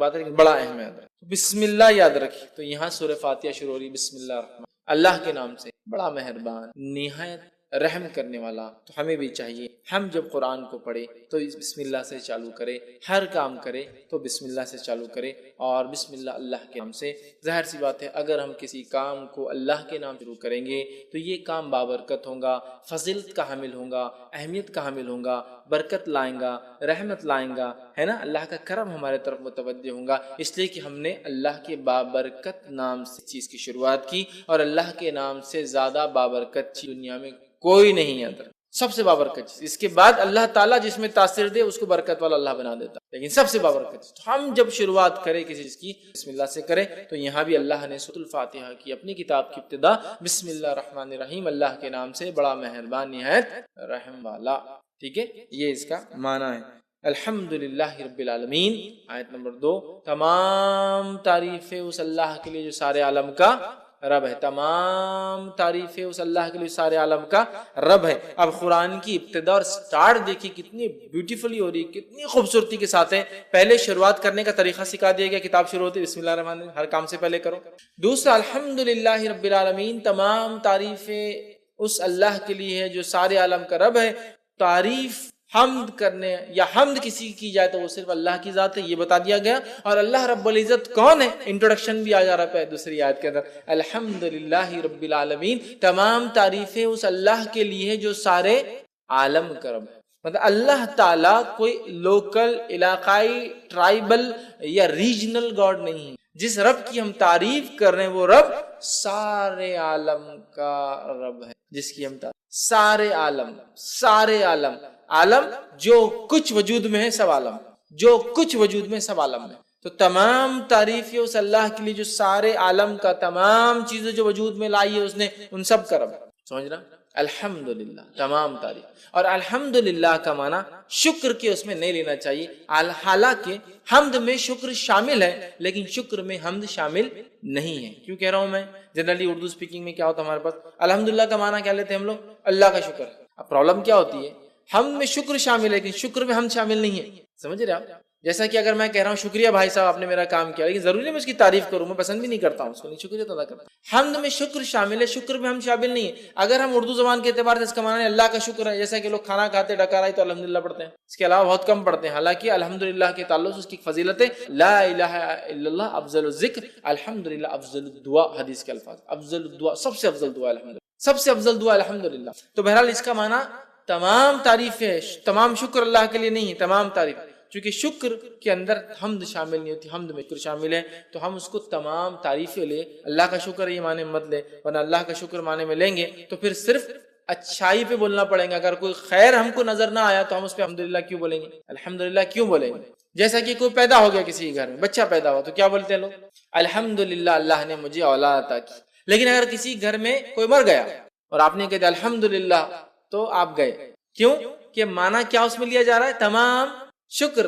بات ہے بڑا اہم ہے. بسم اللہ یاد رکھیے. تو یہاں سورہ فاتحہ شروع ہو رہی بسم اللہ الرحمن، اللہ کے نام سے بڑا مہربان نہایت رحم کرنے والا. تو ہمیں بھی چاہیے ہم جب قرآن کو پڑھے تو اس بسم اللہ سے چالو کرے، ہر کام کرے تو بسم اللہ سے چالو کرے، اور بسم اللہ اللہ کے نام سے. ظاہر سی بات ہے اگر ہم کسی کام کو اللہ کے نام شروع کریں گے تو یہ کام بابرکت ہوگا، فضیلت کا حامل ہوگا، اہمیت کا حامل ہوگا، برکت لائیں گا، رحمت لائیں گا، ہے نا، اللہ کا کرم ہمارے طرف متوجہ ہوگا. اس لیے کہ ہم نے اللہ کے بابرکت نام سے چیز کی شروعات کی، اور اللہ کے نام سے زیادہ بابرکت چیز دنیا میں کوئی نہیں ہے. سب سے بابرکت چیز، اس کے بعد اللہ تعالیٰ جس میں تاثیر دے اس کو برکت والا اللہ بنا دیتا، لیکن سب سے بابرکت چیز. تو ہم جب شروعات کریں کسی چیز کی بسم اللہ سے کریں. تو یہاں بھی اللہ نے سورۃ الفاتحہ کی اپنی کتاب کی ابتدا بسم اللہ الرحمن الرحیم، اللہ کے نام سے بڑا مہربان نہایت رحم والا. ٹھیک ہے، یہ اس کا معنی ہے. الحمدللہ رب العالمین. آیت نمبر 2، تمام تعریفیں اس اللہ کے لیے جو سارے عالم کا رب ہے. تمام تعریفیں اس اللہ کے لیے سارے عالم کا رب ہے. اب قرآن کی ابتدا اور سٹارٹ دیکھیے کتنی بیوٹیفلی ہو رہی ہے، کتنی خوبصورتی کے ساتھ ہے. پہلے شروعات کرنے کا طریقہ سکھا دیا گیا، کتاب شروع ہوتی ہے بسم اللہ الرحمن الرحیم، ہر کام سے پہلے کرو. دوسرا الحمدللہ رب العالمین، تمام تعریفیں اس اللہ کے لیے ہے جو سارے عالم کا رب ہے. تعریف حمد کرنے یا حمد کسی کی جائے تو وہ صرف اللہ کی ذات ہے، یہ بتا دیا گیا. اور اللہ رب العزت کون ہے، انٹروڈکشن بھی آ جا رہا ہے دوسری آیت کے اندر. الحمدللہ رب العالمین، تمام تعریفیں اس اللہ کے لیے جو سارے عالم کا رب ہے. مطلب اللہ تعالیٰ کوئی لوکل، علاقائی، ٹرائبل یا ریجنل گاڈ نہیں ہے. جس رب کی ہم تعریف کر رہے ہیں وہ رب سارے عالم کا رب ہے. جس کی ہم تعریف، سارے عالم، سارے عالم، عالم جو کچھ وجود میں ہے سب عالم، جو کچھ وجود میں سب عالم میں. تو تمام تعریفیں اس اللہ کے لیے جو سارے عالم کا، تمام چیزیں جو وجود میں لائی ہے اس نے، ان سب کا رب. سمجھ رہا؟ الحمدللہ، تمام تعریف. اور الحمدللہ کا معنی شکر کے اس میں نہیں لینا چاہیے. حالانکہ حمد میں شکر شامل ہے لیکن شکر میں حمد شامل نہیں ہے. کیوں کہہ رہا ہوں میں؟ جنرلی اردو اسپیکنگ میں کیا ہوتا ہے ہمارے پاس، الحمدللہ کا معنی کیا لیتے ہیں ہم لوگ؟ اللہ کا شکر. اب پرابلم کیا ہوتی ہے، حمد میں شکر شامل ہے لیکن شکر میں حمد شامل نہیں ہے. سمجھ رہے آپ؟ جیسا کہ اگر میں کہہ رہا ہوں شکریہ بھائی صاحب آپ نے میرا کام کیا، لیکن ضروری نہیں میں اس کی تعریف کروں، میں پسند بھی نہیں کرتا ہوں اس کو، نہیں شکریہ ادا کرتا. حمد میں شکر شامل ہے، شکر میں حمد شامل نہیں ہے. اگر ہم اردو زبان کے اعتبار سے اس کا معنی اللہ کا شکر ہے، جیسا کہ لوگ کھانا کھاتے ڈکارائی تو الحمدللہ پڑھتے ہیں، اس کے علاوہ بہت کم پڑھتے ہیں. حالانکہ الحمدللہ کے تعلق سے اس کی فضیلت ہے، لا الہ الا اللہ افضل الذکر، الحمدللہ افضل الدعاء. حدیث کے الفاظ، افضل الدعاء، سب سے افضل دعا الحمدللہ، سب سے افضل دعا الحمدللہ. تو بہرحال اس کا معنی تمام تعریفیں، تمام شکر اللہ کے لیے نہیں ہے، تمام تعریف. چونکہ شکر کے اندر حمد شامل نہیں ہوتی، حمد میں شکر شامل ہے، تو ہم اس کو تمام تعریفیں لے. اللہ کا شکر یہ معنی مت لے، ورنہ اللہ کا شکر معنی میں لیں گے تو پھر صرف اچھائی پہ بولنا پڑیں گا. اگر کوئی خیر ہم کو نظر نہ آیا تو ہم اس پہ الحمدللہ کیوں بولیں گے، الحمدللہ کیوں بولیں گے؟ جیسا کہ کوئی پیدا ہو گیا کسی گھر میں، بچہ پیدا ہوا تو کیا بولتے ہیں لوگ؟ الحمدللہ اللہ نے مجھے اولاد عطا کی. لیکن اگر کسی گھر میں کوئی مر گیا اور آپ نے کہا الحمدللہ تو آپ گئے، کیوں کہ معنی کیا اس میں لیا جا رہا ہے؟ تمام شکر،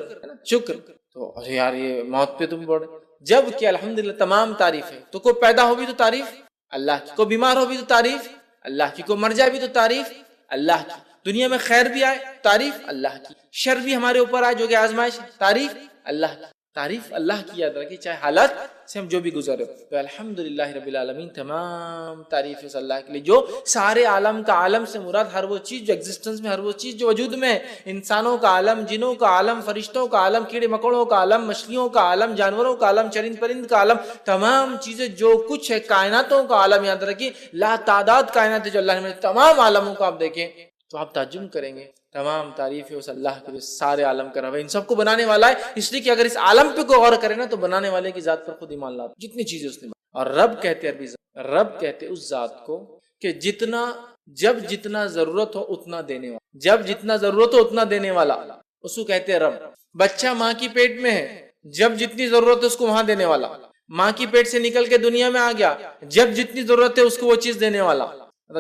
شکر. تو یار یہ موت پہ تم بول رہے، جب کہ الحمدللہ تمام تعریف ہے. تو کوئی پیدا ہوگی تو تعریف اللہ کی، کوئی بیمار ہوگی تو تعریف اللہ کی، کوئی مر جائے بھی تو تعریف اللہ کی، دنیا میں خیر بھی آئے تعریف اللہ کی، شر بھی ہمارے اوپر آئے جو کہ آزمائش، تعریف اللہ کی. تعریف اللہ کی یاد رکھیے چاہے حالات سے ہم جو بھی گزرے. تو الحمدللہ رب العالمین، تمام تعریف اس اللہ کے لیے جو سارے عالم کا، عالم سے مراد ہر وہ چیز جو ایگزسٹنس میں، ہر وہ چیز جو وجود میں ہے، انسانوں کا عالم، جنوں کا عالم، فرشتوں کا عالم، کیڑے مکوڑوں کا عالم، مچھلیوں کا عالم، جانوروں کا عالم، چرند پرند کا عالم، تمام چیزیں جو کچھ ہے، کائناتوں کا عالم. یاد رکھیے لا تعداد کائنات جو اللہ نے، تمام عالموں کو آپ دیکھیں تو آپ تعجب کریں گے. تمام تعریفیں اس اللہ کے لیے سارے عالم کا رب ہے، ان سب کو بنانے والا ہے. اس لیے کہ اگر اس عالم پہ کوئی غور کرے نا تو بنانے والے کی ذات پر خود ایمان لاتا، جتنی چیزیں اس نے. اور رب کہتے عربی رب کہتے اس ذات کو کہ جتنا، جب جتنا ضرورت ہو اتنا دینے والا، جب جتنا ضرورت ہو اتنا دینے والا، اس کو کہتے ہیں رب. بچہ ماں کی پیٹ میں ہے، جب جتنی ضرورت ہے اس کو وہاں دینے والا. ماں کی پیٹ سے نکل کے دنیا میں آ گیا، جب جتنی ضرورت ہے اس کو وہ چیز دینے والا.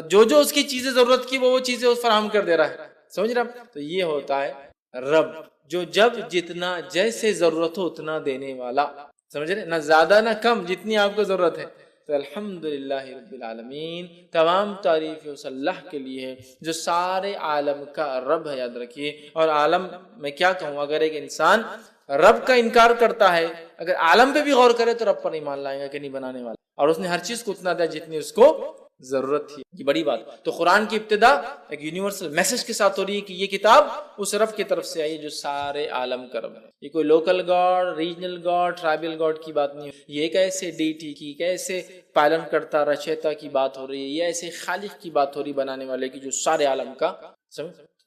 جو جو اس کی چیزیں ضرورت کی وہ چیزیں اس فراہم کر دے رہا ہے. سمجھ رہا؟ تو یہ ہوتا ہے رب، جو جب جتنا جیسے ضرورت ہو اتنا دینے والا. سمجھ رہے؟ نہ زیادہ نہ کم، جتنی آپ کو ضرورت ہے. تو الحمدللہ رب العالمین، تمام تعریف اس اللہ کے لیے ہے جو سارے عالم کا رب ہے. یاد رکھیے. اور عالم میں کیا کہوں، اگر ایک انسان رب کا انکار کرتا ہے اگر عالم پہ بھی غور کرے تو رب پر ایمان لائے گا کہ نہیں بنانے والا، اور اس نے ہر چیز کو اتنا دیا جتنی اس کو ضرورت تھی. یہ بڑی بات. تو قرآن کی ابتدا ایک یونیورسل میسج کے ساتھ ہو رہی ہے کہ یہ کتاب اس رب کی طرف سے آئی جو سارے عالم کا رب ہے. یہ کوئی local God, regional God, tribal God کی بات نہیں ہے. یہ ایک ایسے ڈیٹی کی، ایک ایسے پالن کرتا رچیتا کی بات ہو رہی ہے، یہ ایسے خالق کی بات ہو رہی بنانے والے کی جو سارے عالم کا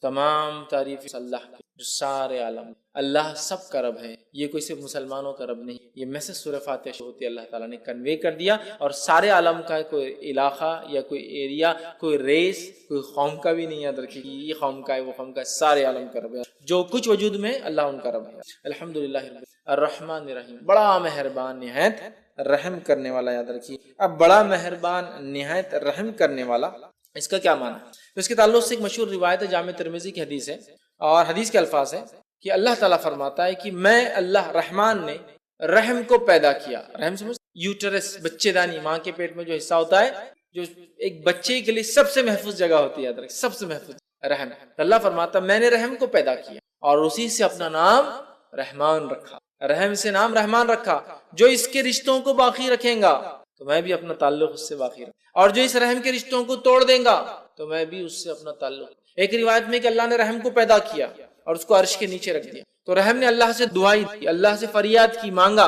تمام تعریف اللہ کی، جو سارے عالم. اللہ سب کا رب ہے، یہ کوئی صرف مسلمانوں کا رب نہیں. یہ میسج سورہ فاتحہ سے ہوتی ہے، اللہ تعالیٰ نے کنوے کر دیا، اور سارے عالم کا کوئی علاقہ یا کوئی ایریا، کوئی ریس، کوئی قوم کا بھی نہیں. یاد رکھیے یہ قوم کا ہے، وہ قوم کا ہے، سارے عالم کا رب ہے. جو کچھ وجود میں اللہ ان کا رب ہے. الحمدللہ الرحمن الرحیم، بڑا مہربان نہایت رحم کرنے والا. یاد رکھیے اب بڑا مہربان نہایت رحم کرنے والا اس کا کیا معنی ہے؟ تو اس کے تعلق سے ایک مشہور روایت ہے، جامع ترمذی کی حدیث ہے، اور حدیث کے الفاظ ہیں کہ اللہ تعالیٰ فرماتا ہے کہ میں اللہ رحمان نے رحم کو پیدا کیا. رحم سمجھ، یوٹرس، بچے دانی، ماں کے پیٹ میں جو حصہ ہوتا ہے جو ایک بچے کے لیے سب سے محفوظ جگہ ہوتی ہے، یاد رکھیں سب سے محفوظ رحم. اللہ فرماتا میں نے رحم کو پیدا کیا اور اسی سے اپنا نام رحمان رکھا. رحم سے نام رحمان رکھا. جو اس کے رشتوں کو باقی رکھیں گا تو میں بھی اپنا تعلق اس سے باقی رکھوں، اور جو اس رحم کے رشتوں کو توڑ دیں گا تو میں بھی اس سے اپنا تعلق. ایک روایت میں کہ اللہ نے رحم کو پیدا کیا اور اس کو عرش کے نیچے رکھ دیا. تو رحم نے اللہ سے دعائی دی، اللہ سے فریاد کی، مانگا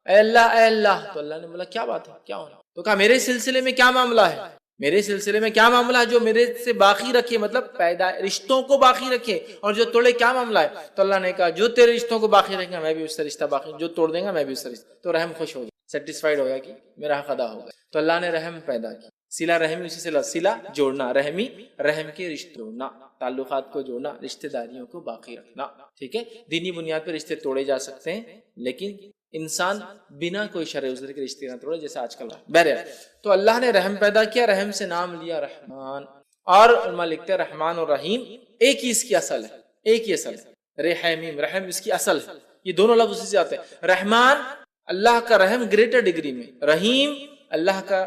اے اللہ اے اللہ. تو اللہ نے بولا کیا بات ہے، کیا ہونا؟ تو کہا میرے سلسلے میں کیا معاملہ ہے، میرے سلسلے میں کیا معاملہ ہے جو میرے سے باقی رکھے، مطلب پیدا رشتوں کو باقی رکھے، اور جو توڑے کیا معاملہ ہے؟ تو اللہ نے کہا جو تیرے رشتوں کو باقی رکھے گا میں بھی اس سے رشتہ باقی، جو توڑ دیں گا میں بھی اس سے رشتہ. تو رحم خوش ہو گیا، سیٹسفائیڈ ہو گیا کہ میرا حق ادا ہو گیا. تو اللہ نے رحم پیدا کی. صلہ رحمی اسی سے صلہ جوڑنا، رحمی رحم کے رشتے جوڑنا، تعلقات کو جوڑنا، رشتہ داریوں کو باقی رکھنا. ٹھیک ہے، دینی بنیاد پر رشتے توڑے جا سکتے ہیں لیکن انسان بنا کوئی شرع عذر کے رشتے نہ توڑے جیسے آج کل. بہرحال تو اللہ نے رحم پیدا کیا، رحم سے نام لیا رحمان. اور علماء لکھتے ہیں رحمان اور رحیم ایک ہی اس کی اصل ہے، ایک ہی اصل ہے. رحیم رحم اس کی اصل ہے، یہ دونوں لفظ اسی سے آتے ہیں. رحمان اللہ کا رحم گریٹر ڈگری میں، رحیم اللہ کا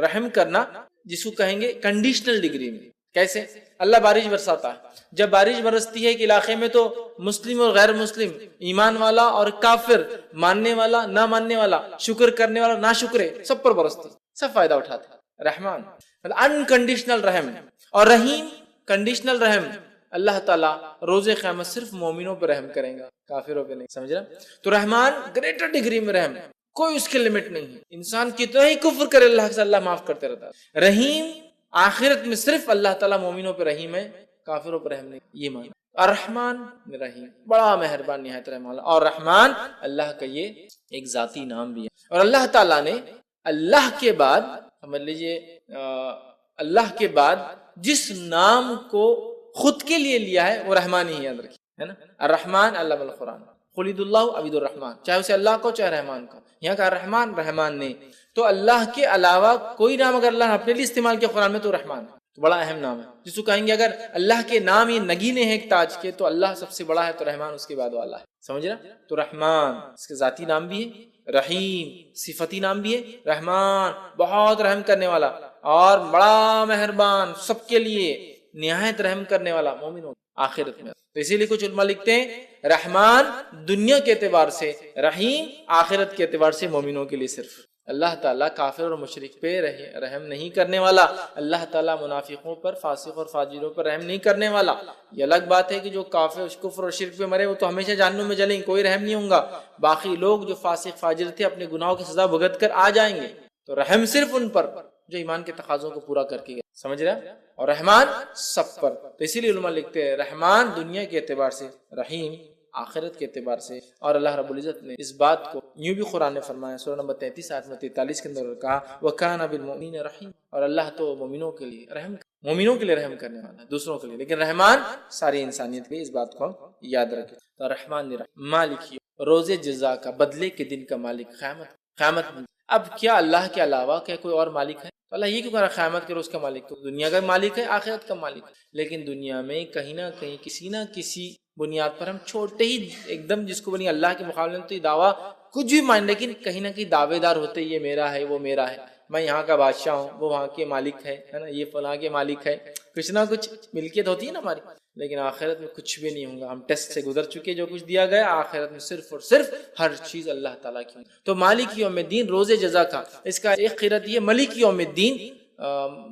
رحم کرنا جس کو کہیں گے کنڈیشنل ڈگری میں. کیسے؟ اللہ بارش برساتا ہے، جب بارش برستی ہے ایک علاقے میں تو مسلم اور غیر مسلم، ایمان والا اور کافر، ماننے والا نہ ماننے والا، شکر کرنے والا نہ شکرے، سب پر برستی، سب فائدہ اٹھاتے. رحمان انکنڈیشنل رحم. اور رحیم کنڈیشنل رحم. اللہ تعالیٰ روز قیامت صرف مومنوں پہ رحم کریں گا، کافروں پہ نہیں. سمجھ رہا؟ تو رحمان گریٹر ڈگری میں رحم، کوئی اس کے لمٹ نہیں ہے. انسان کتنا ہی کفر کرے اللہ سے اللہ معاف کرتے رہتا ہے. رحیم آخرت میں صرف اللہ تعالیٰ مومنوں پہ رحیم ہے، کافروں پہ رحم نہیں. یہ معنی الرحمن رحیم، بڑا مہربان نہایت رحم والا. اور رحمان اللہ کا یہ ایک ذاتی نام بھی ہے. اور اللہ تعالیٰ نے اللہ کے بعد سمجھ لیجیے اللہ کے بعد جس نام کو خود کے لیے لیا ہے وہ رحمان ہی یاد رکھیے، ہے نا. الرحمن علم القرآن، خلید اللہ عبید الرحمن، چاہے اسے اللہ کو چاہے رحمان کو. یہاں کا رحمان رحمان نے، تو اللہ کے علاوہ کوئی نام اگر اللہ نے اپنے لیے استعمال کیا قرآن میں تو رحمان ہے. تو بڑا اہم نام ہے جس کو کہیں گے اگر اللہ کے نام یہ نگینے ہیں ایک تاج کے تو اللہ سب سے بڑا ہے تو رحمان اس کے بعد والا ہے. سمجھ رہا؟ تو رحمان اس کے ذاتی نام بھی ہے، رحیم صفتی نام بھی ہے. رحمان بہت رحم کرنے والا اور بڑا مہربان، سب کے لیے نہایت رحم کرنے والا مومنوں آخرت میں. تو اسی لیے کچھ علماء لکھتے ہیں رحمان دنیا کے اعتبار سے، رحیم آخرت کے اعتبار سے مومنوں کے لیے. صرف اللہ تعالیٰ کافر اور مشرک پہ رحم نہیں کرنے والا، اللہ تعالیٰ منافقوں پر، فاسق اور فاجروں پر رحم نہیں کرنے والا. یہ الگ بات ہے کہ جو کافر کفر اور شرک پہ مرے وہ تو ہمیشہ جہنم میں جلیں گے، کوئی رحم نہیں ہوگا. باقی لوگ جو فاسق فاجر تھے اپنے گناہوں کی سزا بھگت کر آ جائیں گے. تو رحم صرف ان پر جو ایمان کے تقاضوں کو پورا کر کے گئے. سمجھ رہے ہیں؟ اور رحمان سب پر. تو اسی لیے علماء لکھتے ہیں رحمان دنیا کے اعتبار سے، رحیم آخرت کے اعتبار سے. اور اللہ رب العزت نے اس بات کو یوں بھی قرآن نے فرمایا، سورہ نمبر 33 آیت میں 43 کے اندر کہا وَكَانَ بِالْمُؤْمِنِينَ رَحِيمًا. اور اللہ تو مومنوں کے لیے رحم کرنے والا ہے، دوسروں کے لیے. لیکن رحمان ساری انسانیت کے، اس بات کو ہم یاد رکھیں. تو رحمان مالک روز جزا کا، بدلے کے دن کا مالک، قیامت. اب کیا اللہ کے علاوہ کیا کوئی اور مالک ہے؟ تو اللہ یہ کیوں کہہ رہا قیامت کے روز کا مالک؟ تو دنیا کا مالک ہے، آخرت کا مالک ہے. لیکن دنیا میں کہیں نہ کہیں کسی نہ کسی بنیاد پر ہم چھوٹے ہی ایک دم جس کو بنی اللہ کے مقابلے میں تو یہ دعویٰ کچھ بھی مان، لیکن کہیں نہ کہیں دعوے دار ہوتے یہ میرا ہے وہ میرا ہے، میں یہاں کا بادشاہ ہوں وہ وہاں کے مالک ہے نا، یہ فلاں کے مالک ہے. کچھ نہ کچھ ملکیت ہوتی ہے نا ہماری. لیکن آخرت میں کچھ بھی نہیں ہوگا. ہم ٹیسٹ سے گزر چکے, جو کچھ دیا گیا آخرت میں صرف اور صرف ہر چیز اللہ تعالیٰ کی. تو مالک یوم الدین روز جزا کا, اس کا ایک قرأت یہ ملک یوم الدین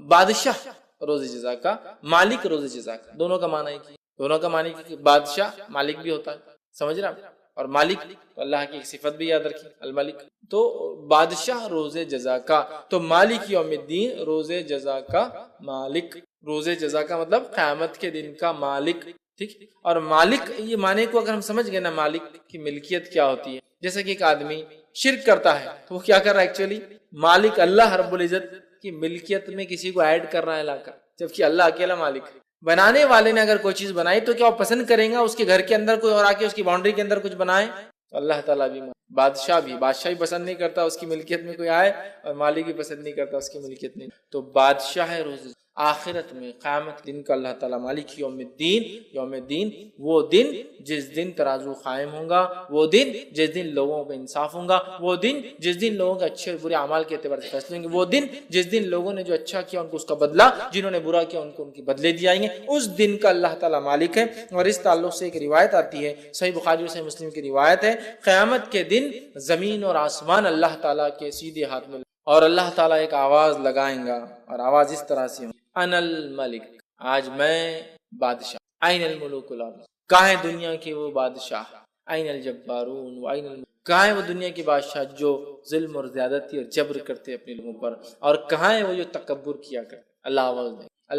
بادشاہ روز جزا کا, مالک روز جزا کا, دونوں کا معنی ہے. دونوں کا معنی کہ بادشاہ مالک بھی ہوتا ہے, سمجھ رہے ہیں, اور مالک تو اللہ کی ایک صفت بھی یاد رکھیں الملک. تو بادشاہ روز جزا کا, تو مالک یوم الدین روز جزا کا مالک. روز جزا کا مطلب قیامت کے دن کا مالک, ٹھیک. اور مالک یہ معنی کو اگر ہم سمجھ گئے نا, مالک کی ملکیت کیا ہوتی ہے. جیسے کہ ایک آدمی شرک کرتا ہے تو وہ کیا کر رہا ہے ایکچولی, مالک اللہ رب العزت کی ملکیت میں کسی کو ایڈ کر رہا ہے لا کر, جبکہ اللہ اکیلا مالک ہے. بنانے والے نے اگر کوئی چیز بنائی تو کیا وہ پسند کریں گا اس کے گھر کے اندر کوئی اور آ کے اس کی باؤنڈری کے اندر کچھ بنائے؟ تو اللہ تعالیٰ بھی, بادشاہ بھی پسند نہیں کرتا اس کی ملکیت میں کوئی آئے, اور مالک بھی پسند نہیں کرتا اس کی ملکیت میں. تو بادشاہ ہے روز آخرت میں قیامت دن کا اللہ تعالیٰ مالک یوم الدین. یوم الدین وہ دن جس دن ترازو قائم ہوگا, وہ دن جس دن لوگوں پہ انصاف ہوگا, وہ دن جس دن لوگوں کے اچھے اور برے اعمال کے اعتبار سے فیصلے ہوں گے, وہ دن جس دن لوگوں نے جو اچھا کیا ان کو اس کا بدلہ, جنہوں نے برا کیا ان کو ان کی بدلے دیے جائیں گے. اس دن کا اللہ تعالیٰ مالک ہے. اور اس تعلق سے ایک روایت آتی ہے, صحیح بخاری اور صحیح مسلم کی روایت ہے, قیامت کے دن زمین اور آسمان اللہ تعالیٰ کے سیدھے ہاتھ میں, اور اللہ تعالیٰ ایک آواز لگائیں گا, اور آواز اس طرح سے, انا الملک, آج میں بادشاہ. این الملوک الارض, کہاں ہے دنیا کے وہ بادشاہ, این الجبارون و این الملک, کہاں ہے وہ دنیا کے بادشاہ جو ظلم اور زیادتی اور جبر کرتے اپنے لوگوں پر, اور کہاں ہے وہ جو تکبر کیا کرتے. اللہ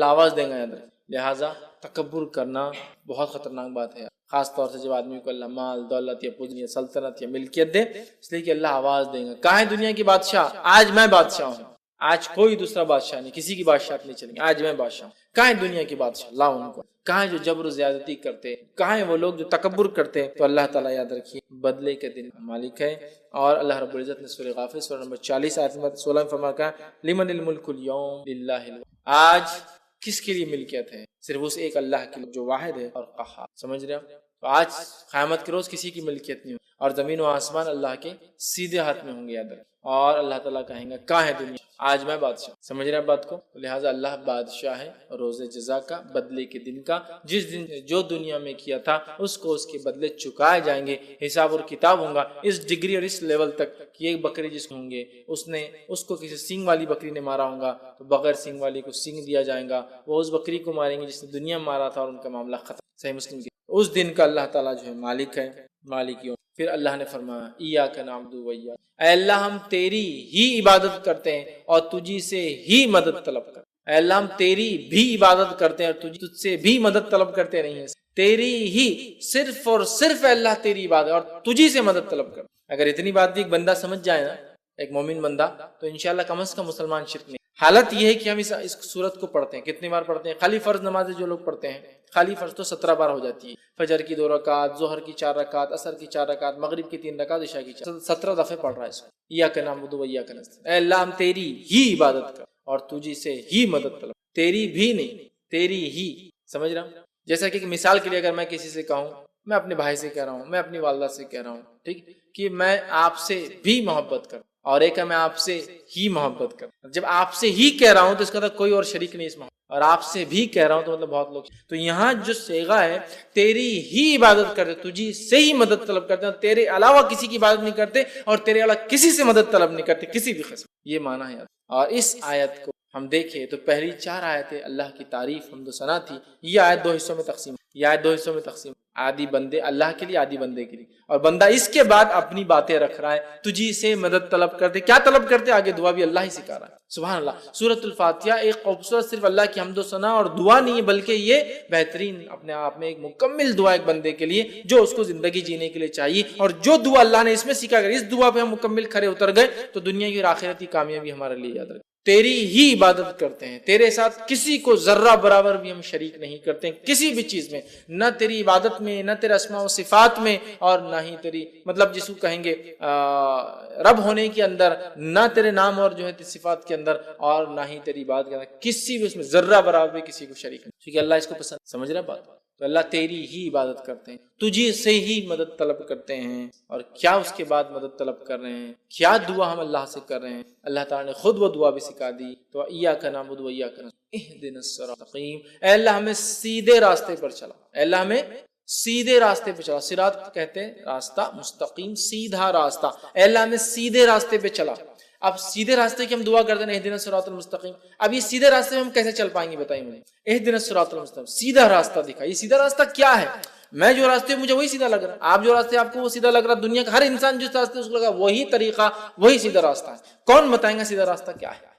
آواز دیں گا. لہٰذا تکبر کرنا بہت خطرناک بات ہے, خاص طور سے جب آدمی کو اللہ مال دولت یا پوجن یا سلطنت یا ملکیت دے, اس لیے کہ اللہ آواز دے گا, کہاں ہے دنیا کی بادشاہ, آج میں بادشاہ ہوں, آج کوئی دوسرا بادشاہ نہیں, کسی کی بادشاہت نہیں چلیں گے, آج میں بادشاہ ہوں. کہاں ہے دنیا کی بادشاہ, لا ان کو, کہاں ہے جو جبر و زیادتی کرتے, کہاں ہے وہ لوگ جو تکبر کرتے. تو اللہ تعالیٰ یاد رکھیے بدلے کے دن مالک ہے. اور اللہ رب العزت نے سورہ غافر سورہ نمبر 40 آیت نمبر 16 میں فرمایا, لمن الملک اليوم للہ, آج کس کے لیے ملکیت ہے, صرف اس ایک اللہ کے جو واحد ہے اور قہار. سمجھ رہے ہیں, تو آج قیامت کے روز کسی کی ملکیت نہیں ہو, اور زمین و آسمان اللہ کے سیدھے ہاتھ میں ہوں گے. یاد رکھیں, اور اللہ تعالیٰ کہیں گا کہاں ہے دنیا, آج میں بادشاہ. سمجھ رہے ہیں بات کو. لہٰذا اللہ بادشاہ ہے روز جزا کا, بدلے کے دن کا. جس دن جو دنیا میں کیا تھا اس کو اس کے بدلے چکائے جائیں گے, حساب اور کتاب ہوگا. اس ڈگری اور اس لیول تک کہ ایک بکری جس کو ہوں گے اس کو کسی سینگ والی بکری نے مارا ہوگا تو بغیر سینگ والی کو سینگ دیا جائے گا, وہ اس بکری کو ماریں گے جس نے دنیا میں مارا تھا, اور ان کا معاملہ ختم. صحیح مسلم کی. اس دن کا اللہ تعالیٰ جو ہے مالک ہے, مالک یوم. پھر اللہ نے فرمایا ایاک نعبد و ایاک, اے اللہ ہم تیری ہی عبادت کرتے ہیں اور تجھی سے ہی مدد طلب کرتے ہیں. اے اللہ ہم تیری بھی عبادت کرتے ہیں اور تجھ سے بھی مدد طلب کرتے نہیں ہیں, تیری ہی, صرف اور صرف اے اللہ تیری عبادت اور تجھی سے مدد طلب کرتے. اگر اتنی بات بھی ایک بندہ سمجھ جائے نا, ایک مومن بندہ, تو انشاءاللہ کم از کم مسلمان شرک نہیں. حالت یہ ہے کہ ہم اس صورت کو پڑھتے ہیں, کتنی بار پڑھتے ہیں, خالی فرض نمازیں جو لوگ پڑھتے ہیں, خالی فرض تو 17 بار ہو جاتی ہے. فجر کی 2 رکعت, ظہر کی 4 رکعت, عصر کی 4 رکعت, مغرب کی 3 رکعت, عشاء کی 4, 17 دفعے پڑھ رہا ہے اس کو. ایاک نعبد و ایاک نستعین, اے اللہ ہم تیری ہی عبادت کر اور تجھی سے ہی مدد طلب, تیری بھی نہیں, تیری ہی. سمجھ رہا ہوں. جیسا کہ مثال کے لیے اگر میں کسی سے کہوں, میں اپنے بھائی سے کہہ رہا ہوں, میں اپنی والدہ سے کہہ رہا ہوں, ٹھیک, کہ میں آپ سے بھی محبت کروں, اور ایک ہے میں آپ سے ہی محبت کروں. جب آپ سے ہی کہہ رہا ہوں تو اس کا مطلب کوئی اور شریک نہیں اس محبت, اور آپ سے بھی کہہ رہا ہوں تو مطلب بہت لوگ. تو یہاں جو صیغہ ہے تیری ہی عبادت کرتے, تجھی سے ہی مدد طلب کرتے ہیں, تیرے علاوہ کسی کی عبادت نہیں کرتے, اور تیرے علاوہ کسی سے مدد طلب نہیں کرتے کسی بھی قسم. یہ معنی ہے. اور اس آیت کو ہم دیکھیں تو پہلی 4 آیتیں اللہ کی تعریف حمد و ثنا تھی. یہ آیت 2 حصوں میں تقسیم, یہ آیت 2 حصوں میں تقسیم, آدھی بندے اللہ کے لیے, آدھی بندے کے لیے. اور بندہ اس کے بعد اپنی باتیں رکھ رہا ہے, تجھی سے مدد طلب کرتے. کیا طلب کرتے, آگے دعا بھی اللہ ہی سکھا رہا ہے. سبحان اللہ. سورۃ الفاتحہ ایک خوبصورت صرف اللہ کی حمد و ثنا اور دعا نہیں ہے, بلکہ یہ بہترین اپنے آپ میں ایک مکمل دعا ایک بندے کے لیے جو اس کو زندگی جینے کے لیے چاہیے. اور جو دعا اللہ نے اس میں سکھا, اگر اس دعا پہ ہم مکمل کھڑے اتر گئے تو دنیا کی اور آخرت کی کامیابی ہمارے لیے یاد رکھیں. تیری ہی عبادت کرتے ہیں, تیرے ساتھ کسی کو ذرہ برابر بھی ہم شریک نہیں کرتے ہیں کسی بھی چیز میں, نہ تیری عبادت میں, نہ تیرے اسماء و صفات میں, اور نہ ہی تیری مطلب جس کو کہیں گے رب ہونے کے اندر, نہ تیرے نام اور جو ہے صفات کے اندر, اور نہ ہی تیری عبادت کے اندر کسی بھی اس میں ذرہ برابر بھی کسی کو شریک نہیں, کیونکہ اللہ اس کو پسند. سمجھ رہا بات. تو اللہ تیری ہی عبادت کرتے ہیں, تجھی سے ہی مدد طلب کرتے ہیں. اور کیا اس کے بعد مدد طلب کر رہے ہیں, کیا دعا ہم اللہ سے کر رہے ہیں, اللہ تعالیٰ نے خود وہ دعا بھی سکھا دی. تو ایاک نعبد و ایاک نستعین, اہدنا الصراط المستقیم، اے اللہ ہمیں سیدھے راستے پر چلا، اے اللہ ہمیں سیدھے راستے پہ چلا۔ صراط کہتے ہیں راستہ، مستقیم سیدھا راستہ، اے اللہ ہمیں سیدھے راستے پہ چلا۔ اب سیدھے راستے کی ہم دعا کرتے ہیں اہدنا الصراط المستقیم، اب یہ سیدھے راستے میں ہم کیسے چل پائیں گے بتائیے مجھے؟ اہدنا الصراط المستقیم، سیدھا راستہ دکھا۔ یہ سیدھا راستہ کیا ہے؟ میں جو راستے مجھے وہی سیدھا لگ رہا ہے، آپ جو راستے آپ کو وہ سیدھا لگ رہا ہے، دنیا کا ہر انسان جس راستے اس کو لگا وہی طریقہ وہی سیدھا راستہ ہے۔ کون بتائیں گا سیدھا راستہ کیا ہے؟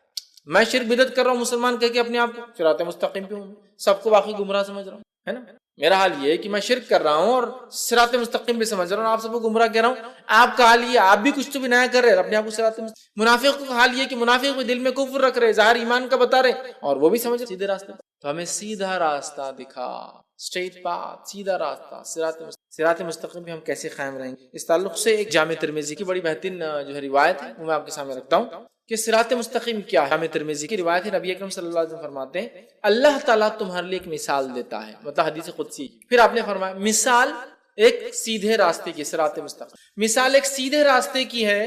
میں شرک بدعت کر رہا ہوں مسلمان کہہ کے اپنے آپ کو صراط مستقیم پہ ہوں، سب کو واقعی گمراہ سمجھ رہا ہوں، ہے نا؟ میرا حال یہ ہے کہ میں شرک کر رہا ہوں اور صراط مستقیم پہ سمجھ رہا ہوں، آپ سب کو گمراہ کہہ رہا ہوں۔ آپ کا حال یہ، آپ بھی کچھ تو بھی نیا کر رہے ہیں، اپنے آپ کو صراط مستقیم۔ منافق کا حال یہ کہ منافق بھی دل میں کفر رکھ رہے، ظاہر ایمان کا بتا رہے اور وہ بھی سمجھ رہے سیدھے راستے۔ تو ہمیں سیدھا راستہ دکھا، اسٹریٹ پاتھ، سیدھا راستہ، صراط مستقیم پہ ہم کیسے قائم رہیں گے؟ اس تعلق سے ایک جامع ترمذی کی بڑی بہترین جو ہے روایت ہے وہ میں آپ کے سامنے رکھتا ہوں کہ صراط مستقیم کیا ہے۔ جامع ترمذی کی روایت ہے، نبی اکرم صلی اللہ علیہ وسلم فرماتے ہیں اللہ تعالیٰ تمہارے لیے ایک مثال دیتا ہے، مطلب حدیث قدسی۔ پھر آپ نے فرمایا مثال ایک سیدھے راستے کی، صراط مستقیم مثال ایک سیدھے راستے کی ہے،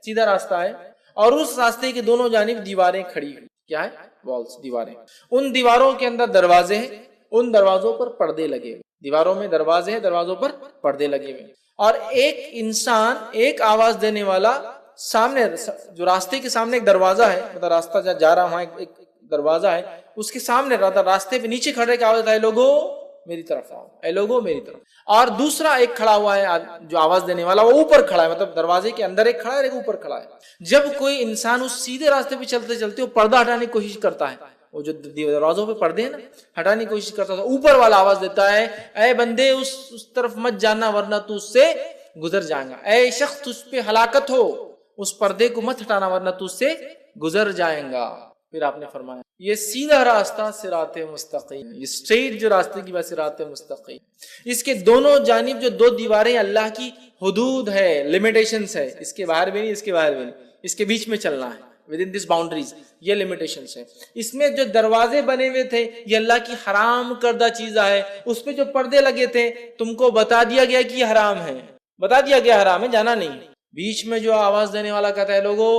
سیدھا راستہ ہے، اور اس راستے کے دونوں جانب دیواریں کھڑی ہوئی، کیا ہے؟ والز، دیواریں، ان دیواروں کے اندر دروازے ہیں، ان دروازوں پر پردے لگے ہوئے، دیواروں میں دروازے ہیں، دروازوں پر پردے لگے ہوئے، اور ایک انسان، ایک آواز دینے والا سامنے، جو راستے کے سامنے ایک دروازہ ہے، مطلب راستہ جہاں جا رہا وہاں ایک دروازہ ہے، اس کے سامنے راستے پہ نیچے کھڑے کے آواز دیتا ہے لوگو میری طرف آؤ، اے لوگو میری طرف۔ اور دوسرا ایک کھڑا ہوا ہے جو آواز دینے والا، وہ اوپر کھڑا ہے، مطلب دروازے کے اندر ایک کھڑا ہے اور ایک اوپر کھڑا ہے۔ جب کوئی انسان اس سیدھے راستے پہ چلتے چلتے وہ پردہ ہٹانے کی کوشش کرتا ہے، وہ جو دروازوں پہ پردے ہیں نا ہٹانے کی کوشش کرتا ہے، اوپر والا آواز دیتا ہے اے بندے اس طرف مت جانا ورنہ تو اس سے گزر جائے گا، اے شخص تجھ پہ ہلاکت ہو، اس پردے کو مت ہٹانا ورنہ تو اس سے گزر جائے گا۔ پھر آپ نے فرمایا یہ سیدھا راستہ صراط مستقیم، یہ اسٹریٹ جو راستے کی بات صراط مستقیم، اس کے دونوں جانب جو دو دیواریں اللہ کی حدود ہے، لیمیٹیشنز ہے، اس کے باہر بھی نہیں، اس کے باہر بھی نہیں، اس کے بیچ میں چلنا ہے، within this boundaries، یہ لیمیٹیشنز ہے۔ اس میں جو دروازے بنے ہوئے تھے یہ اللہ کی حرام کردہ چیزیں ہے، اس پہ جو پردے لگے تھے تم کو بتا دیا گیا کہ یہ حرام ہے، بتا دیا گیا حرام ہے، جانا نہیں۔ بیچ میں جو آواز دینے والا کہتا ہے لوگو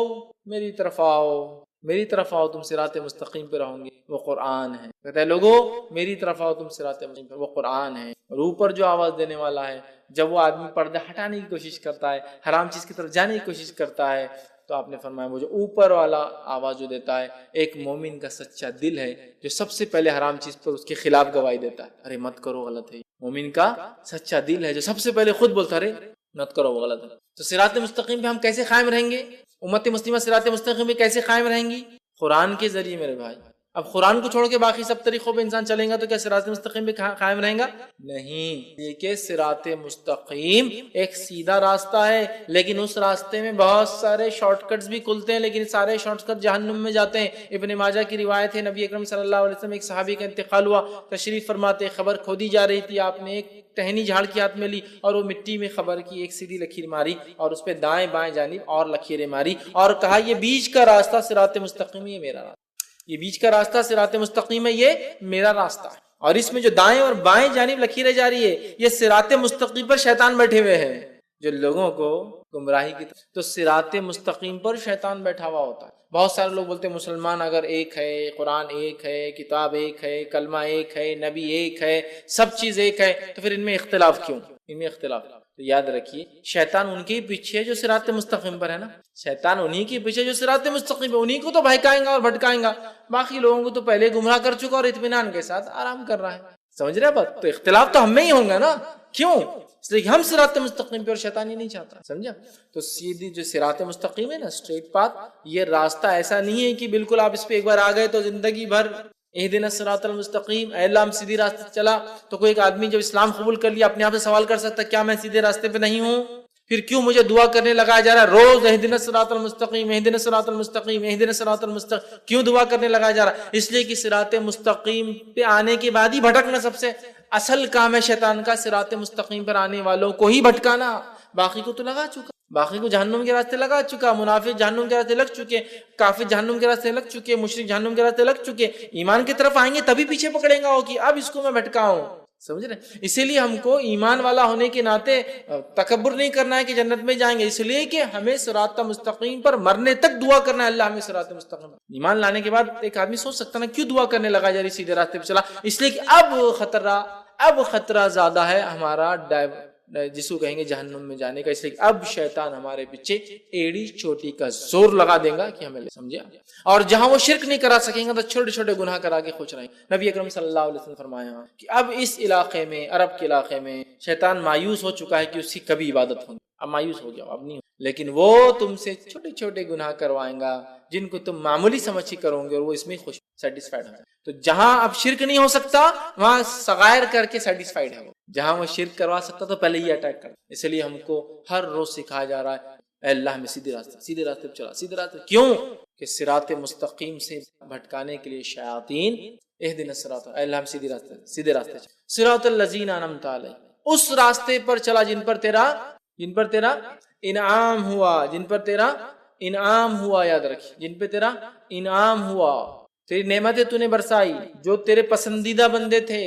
میری طرف آؤ، میری طرف آؤ، تم صراط مستقیم پہ رہو گے، وہ قرآن ہے۔ کہتا ہے لوگو میری طرف آؤ، تم صراط مستقیم پہ، وہ قرآن ہے۔ اور اوپر جو آواز دینے والا ہے، جب وہ آدمی پردہ ہٹانے کی کوشش کرتا ہے، حرام چیز کی طرف جانے کی کوشش کرتا ہے، تو آپ نے فرمایا وہ جو اوپر والا آواز جو دیتا ہے ایک مومن کا سچا دل ہے جو سب سے پہلے حرام چیز پر اس کے خلاف گواہی دیتا ہے، ارے مت کرو غلط ہے۔ مومن کا سچا دل ہے جو سب سے پہلے خود بولتا ہے ارے مت کرو وہ غلط ہے۔ تو صراط مستقیم پہ ہم کیسے قائم رہیں گے؟ امت مسلمہ صراط مستقیم پہ کیسے قائم رہیں گی؟ قرآن کے ذریعے میرے بھائی۔ اب قرآن کو چھوڑ کے باقی سب طریقوں پہ انسان چلیں گا تو کیا صراط مستقیم پہ قائم رہیں گا؟ نہیں، یہ کہ صراط مستقیم ایک سیدھا راستہ ہے، لیکن اس راستے میں بہت سارے شارٹ کٹس بھی کھلتے ہیں، لیکن سارے شارٹ کٹ جہنم میں جاتے ہیں۔ ابن ماجہ کی روایت ہے، نبی اکرم صلی اللہ علیہ وسلم ایک صحابی کا انتقال ہوا، تشریف فرماتے خبر کھودی جا رہی تھی، آپ نے ایک ٹہنی جھاڑ کے ہاتھ میں لی اور وہ مٹی میں خبر کی ایک سیدھی لکیر ماری اور اس پہ دائیں بائیں جانب اور لکیریں ماری اور کہا یہ بیچ کا راستہ صراط مستقیم، یہ میرا راستہ، یہ بیچ کا راستہ صراط مستقیم ہے، یہ میرا راستہ ہے۔ اور اس میں جو دائیں اور بائیں جانب لکیریں جا رہی ہے یہ صراط مستقیم پر شیطان بیٹھے ہوئے ہیں جو لوگوں کو گمراہی کی طرف۔ تو صراط مستقیم پر شیطان بیٹھا ہوا ہوتا ہے۔ بہت سارے لوگ بولتے ہیں مسلمان اگر ایک ہے، قرآن ایک ہے، کتاب ایک ہے، کلمہ ایک ہے، نبی ایک ہے، سب چیز ایک ہے، تو پھر ان میں اختلاف کیوں؟ ان میں اختلاف تو یاد رکھیے شیطان ان کے ہی پیچھے ہے جو صراط مستقیم پر ہے نا، شیطان انہی کے پیچھے جو صراط مستقیم ہے، انہی کو تو بہکائیں گا اور بھٹکائیں گا، باقی لوگوں کو تو پہلے گمراہ کر چکا اور اطمینان کے ساتھ آرام کر رہا ہے۔ سمجھ رہے بات؟ تو اختلاف تو ہم میں ہی ہوں گا نا، کیوں؟ اس لیے کہ ہم صراط مستقیم پہ اور شیطان ہی نہیں چاہتا، سمجھا؟ تو سیدھی جو صراط مستقیم ہے نا، اسٹریٹ پاتھ، یہ راستہ ایسا نہیں ہے کہ بالکل آپ اس پہ ایک بار آ گئے تو زندگی بھر اہدنا الصراط المستقیم، اے اللہ ہم سیدھی راستے چلا۔ تو کوئی ایک آدمی جب اسلام قبول کر لیا اپنے آپ سے سوال کر سکتا کیا میں سیدھے راستے پہ نہیں ہوں؟ پھر کیوں مجھے دعا کرنے لگایا جا رہا ہے روز اہدنا الصراط المستقیم، اہدنا الصراط المستقیم، اہدنا الصراط المستقیم؟ کیوں دعا کرنے لگایا جا رہا ہے؟ اس لیے کہ صراط مستقیم پہ آنے کے بعد ہی بھٹکنا سب سے اصل کام ہے شیطان کا، صراط مستقیم پر آنے والوں کو ہی بھٹکانا، باقی کو تو لگا چکا، باقی کو جہنم کے راستے لگا چکا، منافق جہنم کے راستے لگ چکے، کافر جہنم کے راستے لگ چکے، مشرک جہنم کے راستے لگ چکے، ایمان کی طرف آئیں گے تبھی پیچھے پکڑیں گا وہ کہ اب اس کو میں بھٹکاؤں۔ سمجھ رہے ہیں؟ اسی لیے ہم کو ایمان والا ہونے کے ناطے تکبر نہیں کرنا ہے کہ جنت میں جائیں گے، اس لیے کہ ہمیں صراط مستقیم پر مرنے تک دعا کرنا ہے، اللہ ہمیں صراط مستقیم۔ ایمان لانے کے بعد ایک آدمی سوچ سکتا ہے کیوں دعا کرنے لگا جاری سیدھے راستے پہ چلا؟ اس لیے کہ اب خطرہ زیادہ ہے ہمارا جس کو کہیں گے جہنم میں جانے کا، اس لیے اب شیطان ہمارے پیچھے ایڑی چوٹی کا زور لگا دے گا کہ ہمیں سمجھے، اور جہاں وہ شرک نہیں کرا سکیں گے تو چھوٹے چھوٹے گناہ کرا کے خوش رہیں۔ نبی اکرم صلی اللہ علیہ وسلم نے فرمایا کہ اب اس علاقے میں، عرب کے علاقے میں شیطان مایوس ہو چکا ہے کہ اس کی کبھی عبادت ہوگی، اب مایوس ہو گیا، اب نہیں، لیکن وہ تم سے چھوٹے چھوٹے گناہ کروائیں گا جن کو تم معمولی سمجھ کے کرو گے، اور وہ اس میں خوش سیٹسفائیڈ ہے۔ تو جہاں اب شرک نہیں ہو سکتا وہاں صغائر کر کے سیٹسفائیڈ ہے، جہاں وہ شرک کروا سکتا تو پہلے ہی اٹیک کر۔ اس لیے ہم کو ہر روز سکھایا جا رہا ہے اے اللہ ہمیں سیدھے راستے پہ چلا، سیدھے راستے۔ کیوں کہ صراط مستقیم سے بھٹکانے کے لیے شیاطین اہدنا الصراط، اے اللہ ہم سیدھے راستے چلا، صراط الذین انعمت علیہم، اس راستے پر چلا جن پر تیرا انعام ہوا، یاد رکھیں، جن پہ تیرا انعام ہوا، تیری نعمتیں تو نے برسائی، جو تیرے پسندیدہ بندے تھے،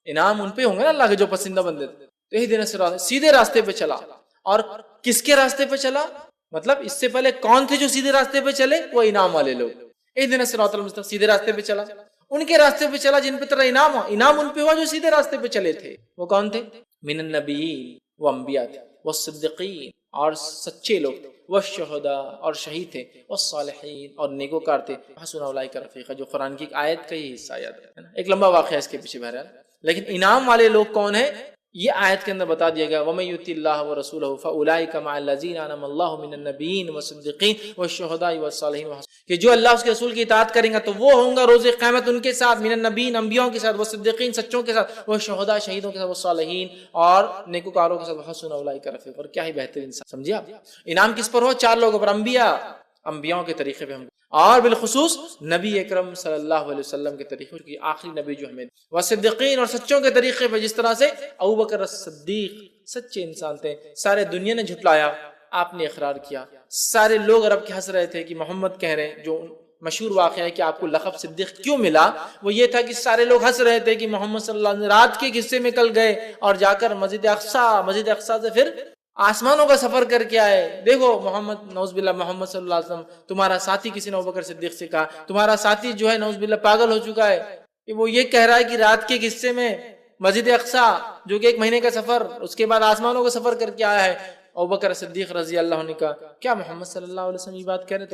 انعام ان پہ ہوں گے نا اللہ کے جو پسندیدہ بندے تھے، تو اہدنا الصراط، سیدھے راستے پہ چلا۔ اور کس کے راستے پہ چلا؟ مطلب اس سے پہلے کون تھے جو سیدھے راستے پہ چلے؟ وہ انعام والے لوگ، اہدنا الصراط المستقیم، سیدھے راستے پہ چلا، ان کے راستے پہ چلا جن پہ تیرا انعام ان پہ ہوا جو سیدھے راستے پہ چلے تھے۔ وہ کون تھے؟ من النبیین، وہ انبیاء تھے، والصدیقین، اور سچے لوگ تھے، والشہداء، اور شہید تھے، والصالحین، اور نیکوکار تھے، حسن اولئک رفیقا، جو قرآن کی ایک آیت کا ہی حصہ یاد ہے نا، ایک لمبا واقعہ اس کے پیچھے بہرحال، لیکن انعام والے لوگ کون ہیں یہ آیت کے اندر بتا دیا گیا، وَمَن يُطِعِ اللَّهَ وَرَسُولَهُ فَأُولَٰئِكَ مَعَ الَّذِينَ أَنْعَمَ اللَّهُ مِنَ النَّبِيِّينَ وَالصِّدِّيقِينَ وَالشُّهَدَاءِ وَالصَّالِحِينَ، کہ جو اللہ اس کے رسول کی اطاعت کریں گا تو وہ ہوں گا روز قیامت ان کے ساتھ، من النبیین، انبیاءوں کے ساتھ، والصدیقین، سچوں کے ساتھ، والشہداء، شہیدوں کے ساتھ، والصالحین، اور نیکوکاروں کے ساتھ، حسن اولئک رفیقا، اور کیا ہی بہترین انسان۔ سمجھے آپ؟ انعام کس پر ہو؟ 4 لوگوں پر، انبیاءوں کے طریقے پہ ہم، اور بالخصوص نبی اکرم صلی اللہ علیہ وسلم کے طریقے کی آخری نبی جو ہمیں، وصدیقین، اور سچوں کے طریقے پہ، جس طرح سے ابوبکر الصدیق سچے انسان تھے، سارے دنیا نے جھٹلایا، آپ نے اقرار کیا، سارے لوگ عرب کے ہنس رہے تھے کہ محمد کہہ رہے ہیں، جو مشہور واقعہ ہے کہ آپ کو لقب صدیق کیوں ملا، وہ یہ تھا کہ سارے لوگ ہنس رہے تھے کہ محمد صلی اللہ علیہ وسلم رات کے حصے میں کل گئے اور جا کر مسجد اقصیٰ سے پھر آسمانوں کا سفر کر کے آئے، دیکھو محمد، نعوذ باللہ، محمد صلی اللہ علیہ وسلم تمہارا ساتھی، کسی نے ابوبکر صدیق سے کہا تمہارا ساتھی جو ہے نعوذ باللہ پاگل ہو چکا ہے کہ وہ یہ کہہ رہا ہے کہ رات کے حصے میں مسجد اقصیٰ جو کہ 1 مہینے کا سفر، اس کے بعد آسمانوں کا سفر کر کے آیا ہے۔ ابوبکر صدیق رضی اللہ عنہ کا کیا محمد صلی اللہ علیہ وسلم یہ بات کہہ رہے؟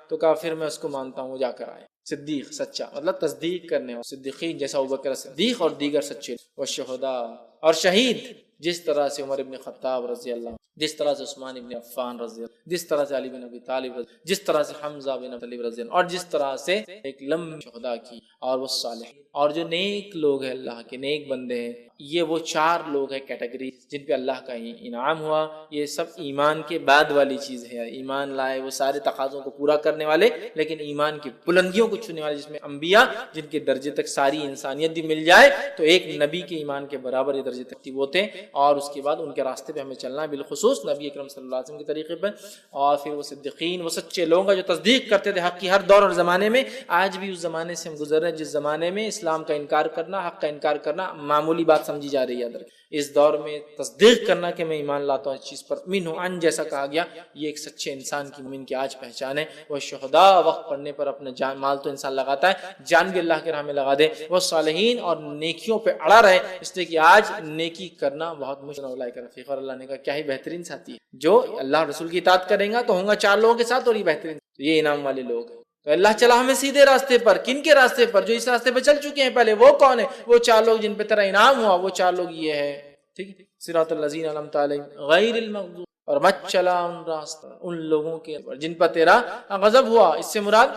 تو کہا پھر میں اس کو مانتا ہوں، وہ جا کر آئے۔ صدیق سچا مطلب تصدیق کرنے والا، صدیقین جیسا ابوبکر صدیق اور دیگر سچے، والشہداء، اور شہید جس طرح سے عمر ابن خطاب رضی اللہ عنہ، جس طرح سے عثمان ابن عفان رضی اللہ عنہ، جس طرح سے علی بن ابی طالب رضی اللہ عنہ، جس طرح سے حمزہ بن ابی طالب رضی اللہ عنہ، اور جس طرح سے ایک لمبی شہداء کی، اور وہ صالح، اور جو نیک لوگ ہیں، اللہ کے نیک بندے ہیں، یہ وہ 4 لوگ ہیں کیٹیگری جن پہ اللہ کا انعام ہوا۔ یہ سب ایمان کے بعد والی چیز ہے، ایمان لائے وہ سارے تقاضوں کو پورا کرنے والے، لیکن ایمان کی بلندیوں کو چھونے والے، جس میں انبیاء جن کے درجے تک ساری انسانیت بھی مل جائے تو ایک نبی کے ایمان کے برابر یہ درجے تک وہ تھے، اور اس کے بعد ان کے راستے پہ ہمیں چلنا ہے، بالخصوص نبی اکرم صلی اللہ علیہ وسلم کے طریقے پہ، اور پھر وہ صدیقین، وہ سچے لوگوں کا جو تصدیق کرتے تھے حق کی ہر دور اور زمانے میں۔ آج بھی اس زمانے سے ہم گزر رہے ہیں جس زمانے میں اسلام کا انکار کرنا، حق کا انکار کرنا معمولی بات سمجھی جا رہی ہے۔ اس دور میں تصدیق کرنا کہ میں ایمان لاتا ہوں اس چیز پر، من ہو ان جیسا کہا گیا، یہ ایک سچے انسان کی مومن کی آج پہچان ہے۔ وہ شہداء، وقت پڑھنے پر اپنا جان مال تو انسان لگاتا ہے، جان بھی اللہ کے راہ میں لگا دے۔ وہ صالحین، اور نیکیوں پہ اڑا رہے، اس لیے کہ آج نیکی کرنا بہت مشکل ہے۔ رفیق، اور اللہ نے کہا کیا ہی بہترین ساتھی ہے، جو اللہ رسول کی اطاعت کرے گا تو ہوں گا 4 لوگوں کے ساتھ، اور یہ بہترین، یہ انعام والے لوگ ہیں۔ تو اللہ چلا ہمیں سیدھے راستے پر، کن کے راستے پر؟ جو اس راستے پہ چل چکے ہیں پہلے۔ وہ کون ہے؟ وہ 4 لوگ جن پہ تیرا انعام ہوا، وہ 4 لوگ یہ ہے، ٹھیک ہے، صراط الذین انعمت علیہم غیر المغضوب، اور مت چلا ان راستہ ان لوگوں کے جن پر تیرا غضب ہوا۔ اس سے مراد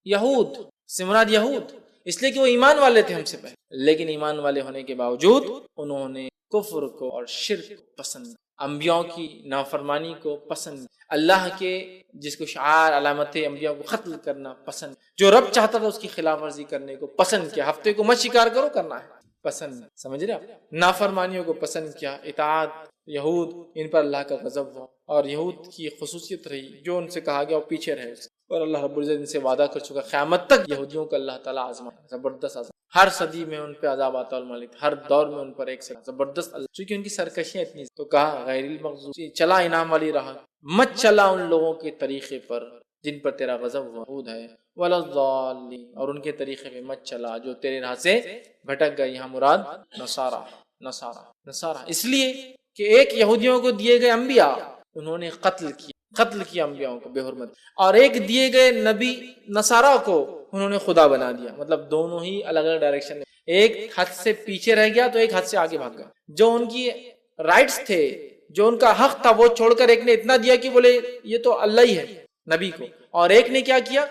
یہود، اس لیے کہ وہ ایمان والے تھے ہم سے پہلے، لیکن ایمان والے ہونے کے باوجود انہوں نے کفر کو اور شرک کو پسند، انبیاء کی نافرمانی کو پسند، اللہ کے جس کو شعار علامت انبیاء کو قتل کرنا پسند، جو رب چاہتا تھا اس کی خلاف ورزی کرنے کو پسند کیا، ہفتے کو مت شکار کرو کرنا ہے پسند، سمجھ رہے آپ، نافرمانیوں کو پسند کیا، اطاعت، یہود ان پر اللہ کا غضب ہوا، اور یہود کی خصوصیت رہی جو ان سے کہا گیا وہ پیچھے رہے، اور اللہ رب العزت ان سے وعدہ کر چکا قیامت تک یہودیوں کو اللہ تعالیٰ آزما، زبردست آزما۔ ہر صدی میں ان پہ عذاب آتا الملک، ہر دور میں ان پر ایک سے زبردست، چونکہ ان کی سرکشیاں اتنی، تو کہا غیر المغضوب، چلا انعام والی راہ، مت چلا ان لوگوں کے طریقے پر جن پر تیرا غضب موجود ہے، ولا الضالین، اور ان کے طریقے پہ مت چلا جو تیرے راہ سے بھٹک گئے۔ یہاں مراد نصارہ اس لیے کہ ایک یہودیوں کو دیے گئے انبیاء انہوں نے قتل کیا انبیاءوں کو بے حرمت، اور ایک دیے گئے نبی نصارہ کو انہوں نے خدا بنا دیا، مطلب دونوں ہی الگ الگ ڈائریکشن میں، ایک حد سے پیچھے رہ گیا تو ایک حد سے آگے بھاگ گیا، جو ان کی رائٹس تھے، جو ان کا حق تھا، وہ چھوڑ کر ایک نے اتنا دیا کہ بولے یہ تو اللہ ہی ہے نبی کو، اور ایک نے کیا کیا،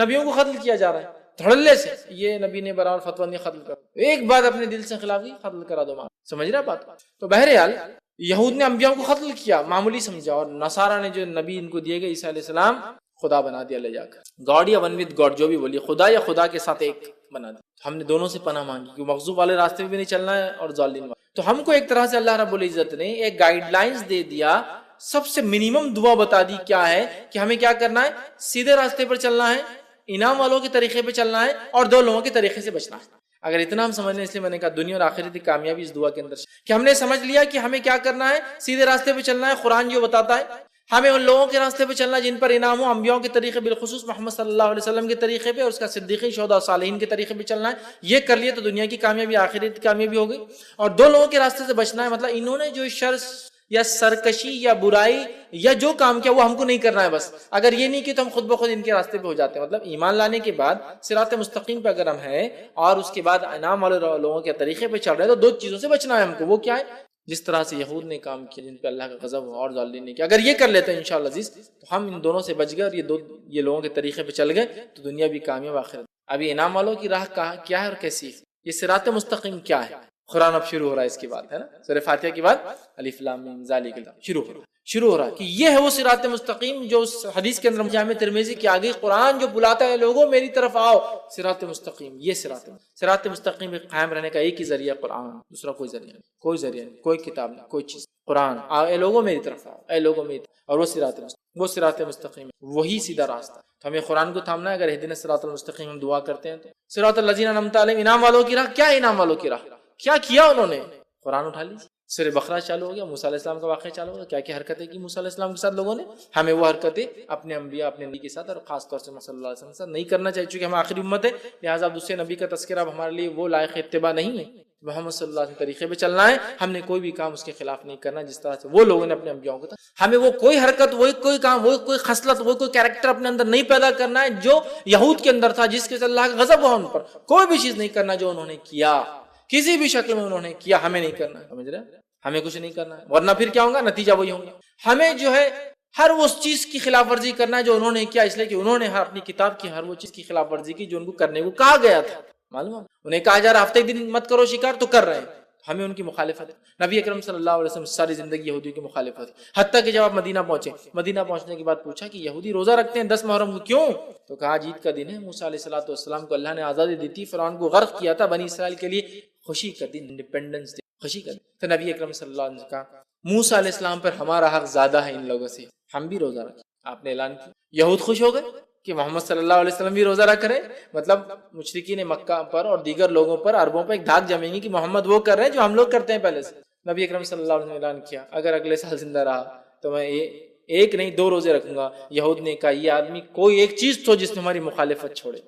نبیوں کو قتل کیا جا رہا ہے دھڑلے سے، یہ نبی نے برابر فتویٰ نہیں قتل کر، ایک بات اپنے دل سے خلاف کی قتل کرا دو، سمجھ رہا بات؟ تو بہرحال یہود نے انبیاء کو قتل کیا، معمولی سمجھا، اور نصارہ نے جو نبی ان کو دیے گئے عیسیٰ علیہ السلام خدا بنا دیا لے جا کر، گاڈ یا ون وتھ گاڈ جو بھی بولیے، خدا یا خدا کے ساتھ ایک بنا دیا۔ ہم نے دونوں سے پناہ مانگی کہ مغضوب والے راستے میں بھی نہیں چلنا ہے اور ظالم والے، تو ہم کو ایک طرح سے اللہ رب العزت نے ایک گائیڈ لائنز دے دیا، سب سے منیمم دعا بتا دی کیا ہے کہ ہمیں کیا کرنا ہے، سیدھے راستے پر چلنا ہے، انعام والوں کے طریقے پہ چلنا ہے، اور دو لوگوں کے طریقے سے بچنا ہے۔ اگر اتنا ہم سمجھ لیں، اس لیے میں نے کہا دنیا اور آخرت کی کامیابی اس دعا کے اندر کہ ہم نے سمجھ لیا کہ ہمیں کیا کرنا ہے، سیدھے راستے پہ چلنا ہے، قرآن جو بتاتا ہے ہمیں ان لوگوں کے راستے پہ چلنا جن پر انعام ہو، انبیاءوں کے طریقے، بالخصوص محمد صلی اللہ علیہ وسلم کے طریقے پہ، اور اس کا صدیقین، شہداء، صالحین کے طریقے پہ چلنا ہے۔ یہ کر لیے تو دنیا کی کامیابی، آخرت کی کامیابی ہو گئی، اور دو لوگوں کے راستے سے بچنا ہے، مطلب انہوں نے جو شر یا سرکشی یا برائی یا جو کام کیا وہ ہم کو نہیں کرنا ہے، بس اگر یہ نہیں کہ تو ہم خود بخود ان کے راستے پہ ہو جاتے ہیں۔ مطلب ایمان لانے کے بعد صراط مستقیم پہ اگر ہم ہیں اور اس کے بعد انعام والے لوگوں کے طریقے پہ چل رہے ہیں، تو دو چیزوں سے بچنا ہے ہم کو، وہ کیا ہے، جس طرح سے یہود نے کام کیا جن پہ اللہ کا غضب ہوا، اور ظالمین نے کیا، اگر یہ کر لیتے ہیں انشاءاللہ عزیز تو ہم ان دونوں سے بچ گئے، اور یہ لوگوں کے طریقے پہ چل گئے تو دنیا بھی کامیاب، آخرت۔ ابھی انعام والوں کی راہ کیا ہے اور کیسی ہے، یہ صراط مستقیم کیا ہے، قرآن اب شروع ہو رہا ہے اس کے بعد، ہے نا، سورہ فاتحہ کے بعد الف لام میم ذالک الکتاب شروع ہو رہا ہے کہ یہ ہے وہ صراط مستقیم جو اس حدیث کے اندر جامع ترمذی کے آگے قرآن جو بلاتا ہے لوگوں میری طرف آؤ، صراط مستقیم، یہ صراط مستقیم پہ قائم رہنے کا ایک ہی ذریعہ قرآن، دوسرا کوئی ذریعہ نہیں، کوئی کتاب نہیں، کوئی چیز، قرآن، آؤ اے لوگوں میری طرف آؤ، اے لوگوں میری طرف، اور وہ صراط مستقیم ہے، وہی سیدھا راستہ۔ تو ہمیں قرآن کو تھامنا ہے، اگر اہدنا الصراط المستقیم ہم دعا کرتے ہیں تو صراط الذین انعمت علیہم، انعام والوں کی راہ، کیا انعام والوں کی راہ، کیا انہوں نے، قرآن اٹھا لیجیے، سورہ بقرہ چالو ہو گیا، موسیٰ علیہ السلام کا واقعہ چالو ہو گیا، کیا حرکتیں کی موسیٰ علیہ السلام کے ساتھ لوگوں نے، ہمیں وہ حرکتیں اپنے انبیاء، اپنے نبی کے ساتھ، اور خاص طور سے صلی اللہ علیہ وسلم کے ساتھ نہیں کرنا چاہیے، چونکہ ہم آخری امت ہے، لہٰذا دوسرے نبی کا تذکرہ اب ہمارے لیے وہ لائق اتباع نہیں ہے، محمد صلی اللہ علیہ وسلم طریقے پہ چلنا ہے، ہم نے کوئی بھی کام اس کے خلاف نہیں کرنا، جس طرح سے وہ لوگوں نے اپنے انبیاء کو تھا، ہمیں وہ کوئی حرکت، وہ کوئی کام، وہ کوئی خصلت، وہ کوئی کیریکٹر اپنے اندر نہیں پیدا کرنا ہے جو یہود کے اندر تھا، جس کے سے اللہ کا غضب ہوا ان پر، کوئی بھی چیز نہیں کرنا جو انہوں نے کیا، کسی بھی شکل میں انہوں نے کیا، ہمیں نہیں کرنا ہے، سمجھ رہے ہیں، ہمیں کچھ نہیں کرنا ہے، ورنہ پھر کیا ہوگا، نتیجہ وہی ہوگا، ہمیں جو ہے ہر وہ چیز کی خلاف ورزی کرنا ہے جو انہوں نے کیا، اس لیے کہ انہوں نے اپنی کتاب کی ہر وہ چیز کی خلاف ورزی کی جو ان کو کرنے کو کہا گیا تھا، معلوم ہے، انہیں کہا جا رہا ہفتے دن مت کرو شکار، تو کر رہے ہیں، ہمیں ان کی مخالفت ہے۔ نبی اکرم صلی اللہ علیہ وسلم ساری زندگی یہودیوں کی مخالفت ہے، حتیٰ کہ جب آپ مدینہ پہنچنے کے بعد پوچھا کہ یہودی روزہ رکھتے ہیں 10 محرم کو کیوں، تو کہا عید کا دن ہے، موسیٰ علیہ السلام کو اللہ نے آزادی دی تھی، فرعون کو غرق کیا تھا، بنی اسرائیل کے لیے خوشی کا دن، انڈیپینڈنس ڈے، خوشی کا دن، تو نبی اکرم صلی اللہ علیہ وسلم نے کہا موسیٰ علیہ السلام پر ہمارا حق زیادہ ہے ان لوگوں سے، ہم بھی روزہ رکھیں، آپ نے اعلان کیا، یہود خوش ہو گئے کہ محمد صلی اللہ علیہ وسلم بھی روزہ رکھ رہے، مطلب مشرکین مکہ پر اور دیگر لوگوں پر، عربوں پر ایک دھاک جمیں گی کہ محمد وہ کر رہے ہیں جو ہم لوگ کرتے ہیں پہلے سے۔ نبی اکرم صلی اللہ علیہ وسلم نے اعلان کیا اگر اگلے سال زندہ رہا تو میں ایک نہیں 2 روزے رکھوں گا۔ یہود نے کہا یہ آدمی کوئی ایک چیز تو جس میں ہماری مخالفت چھوڑے،